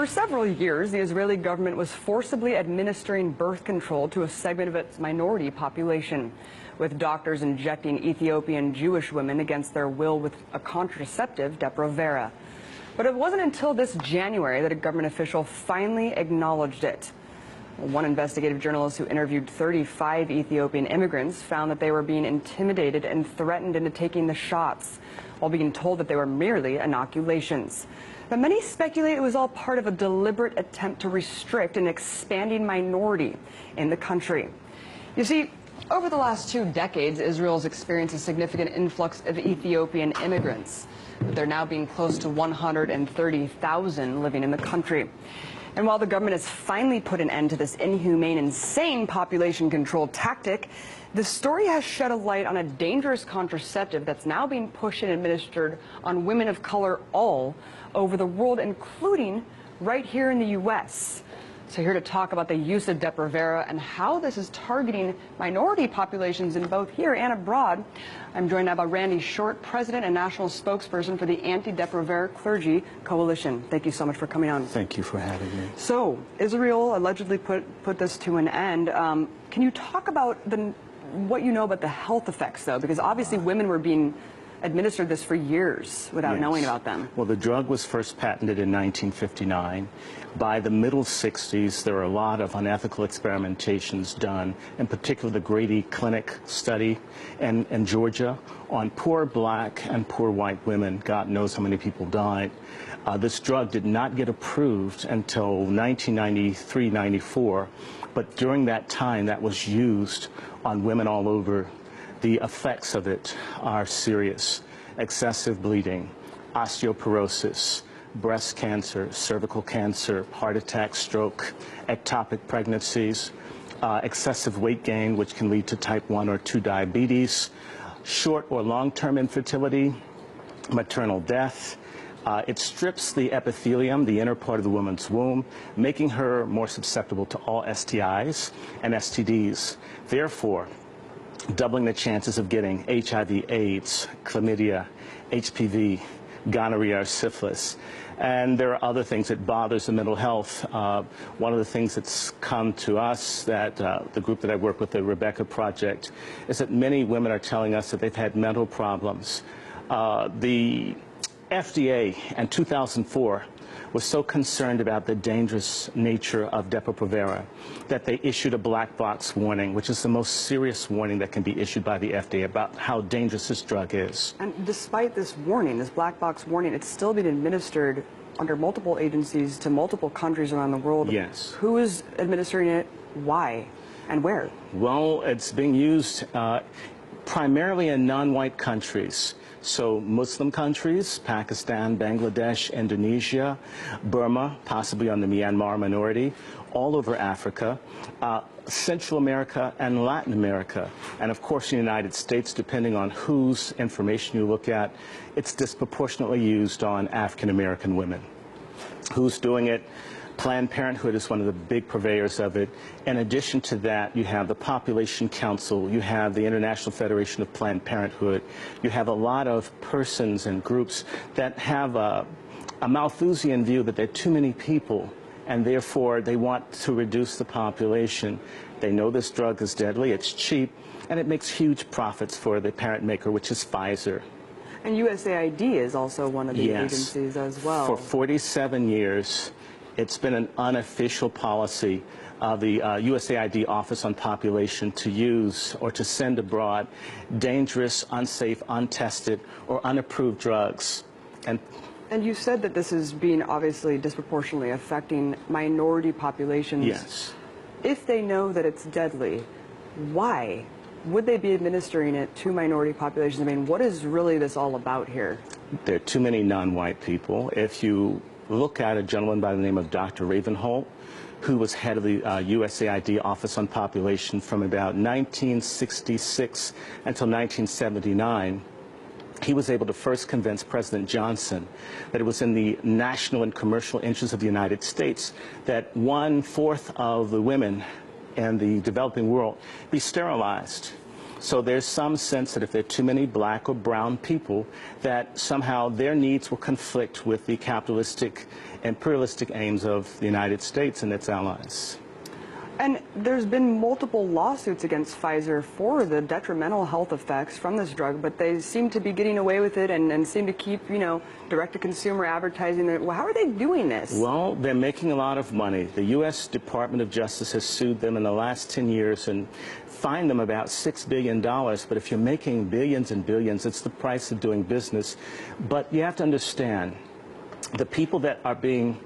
For several years, the Israeli government was forcibly administering birth control to a segment of its minority population, with doctors injecting Ethiopian Jewish women against their will with a contraceptive, Depo-Provera. But it wasn't until this January that a government official finally acknowledged it. One investigative journalist who interviewed 35 Ethiopian immigrants found that they were being intimidated and threatened into taking the shots, while being told that they were merely inoculations. But many speculate it was all part of a deliberate attempt to restrict an expanding minority in the country. You see, over the last 2 decades, Israel's experienced a significant influx of Ethiopian immigrants. But there now being close to 130,000 living in the country. And while the government has finally put an end to this inhumane, insane population control tactic, the story has shed a light on a dangerous contraceptive that's now being pushed and administered on women of color all over the world, including right here in the U.S. So here to talk about the use of Depo-Provera and how this is targeting minority populations in both here and abroad, I'm joined now by Randy Short, President and National Spokesperson for the Anti-Depo-Provera Clergy Coalition. Thank you so much for coming on. Thank you for having me. So, Israel allegedly put this to an end. Can you talk about what you know about the health effects, though? Because obviously women were being administered this for years without knowing about them. Well, the drug was first patented in 1959. By the middle 60s, there were a lot of unethical experimentations done, in particular the Grady Clinic study in Georgia on poor black and poor white women. God knows how many people died. This drug did not get approved until 1993-94, but during that time that was used on women all over. The effects of it are serious: excessive bleeding, osteoporosis, breast cancer, cervical cancer, heart attack, stroke, ectopic pregnancies, excessive weight gain, which can lead to type 1 or 2 diabetes, short or long-term infertility, maternal death. It strips the epithelium, the inner part of the woman's womb, making her more susceptible to all STIs and STDs. Therefore, doubling the chances of getting HIV/AIDS, chlamydia, HPV, gonorrhea, or syphilis. And there are other things that bothers the mental health. One of the things that's come to us, that the group that I work with, the Rebecca Project, is that many women are telling us that they've had mental problems. The FDA in 2004 was so concerned about the dangerous nature of Depo-Provera that they issued a black box warning, which is the most serious warning that can be issued by the FDA about how dangerous this drug is. And despite this warning, this black box warning, it's still being administered under multiple agencies to multiple countries around the world. Yes. Who is administering it, why, and where? Well, it's being used primarily in non-white countries. So Muslim countries, Pakistan, Bangladesh, Indonesia, Burma, possibly on the Myanmar minority, all over Africa, Central America and Latin America, and of course in the United States, depending on whose information you look at, it's disproportionately used on African American women. Who's doing it? Planned Parenthood is one of the big purveyors of it. In addition to that, you have the Population Council, you have the International Federation of Planned Parenthood, you have a lot of persons and groups that have a Malthusian view that there are too many people, and therefore they want to reduce the population. They know this drug is deadly, it's cheap, and it makes huge profits for the parent maker, which is Pfizer. And USAID is also one of the agencies as well. For 47 years, it's been an unofficial policy of the USAID Office on Population to use or to send abroad dangerous, unsafe, untested, or unapproved drugs. And you said that this is being obviously disproportionately affecting minority populations. yes. If they know that it's deadly, why would they be administering it to minority populations? I mean, what is really this all about here? There are too many non-white people. If you look at a gentleman by the name of Dr. Ravenholt, who was head of the USAID Office on Population from about 1966 until 1979, he was able to first convince President Johnson that it was in the national and commercial interests of the United States that 1/4 of the women in the developing world be sterilized. So there's some sense that if there are too many black or brown people, that somehow their needs will conflict with the capitalistic, imperialistic aims of the United States and its allies. And there's been multiple lawsuits against Pfizer for the detrimental health effects from this drug, but they seem to be getting away with it and seem to keep, direct-to-consumer advertising. Well, how are they doing this? Well, they're making a lot of money. The U.S. Department of Justice has sued them in the last 10 years and fined them about $6 billion. But if you're making billions and billions, it's the price of doing business. But you have to understand, the people that are being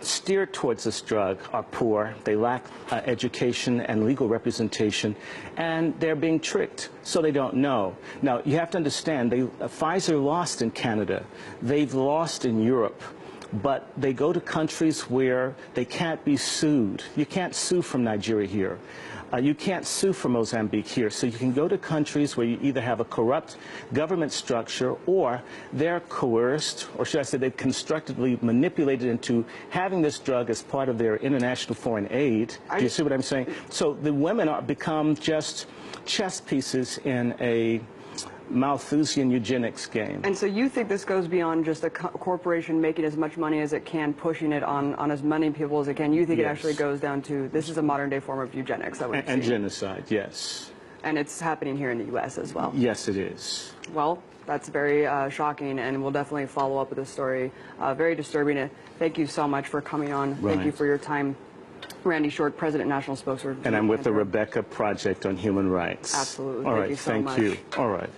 steered towards this drug are poor, they lack education and legal representation, and they're being tricked, so they don't know. Now, you have to understand, Pfizer lost in Canada, they've lost in Europe, but they go to countries where they can't be sued. You can't sue from Nigeria here. You can't sue from Mozambique here. So you can go to countries where you either have a corrupt government structure or they're coerced, or should I say they've constructively manipulated into having this drug as part of their international foreign aid. Do you see what I'm saying? So the women become just chess pieces in a Malthusian eugenics game. And so you think this goes beyond just a corporation making as much money as it can, pushing it on as many people as it can. You think it actually goes down to, this is a modern day form of eugenics. And genocide, yes. And it's happening here in the U.S. as well. Yes, it is. Well, that's very shocking, and we'll definitely follow up with this story. Very disturbing. Thank you so much for coming on. Right. Thank you for your time. Randy Short, President, National Spokesperson. And I'm with the Rebecca Project on Human Rights. Absolutely. All right, thank you so much. Thank you. All right.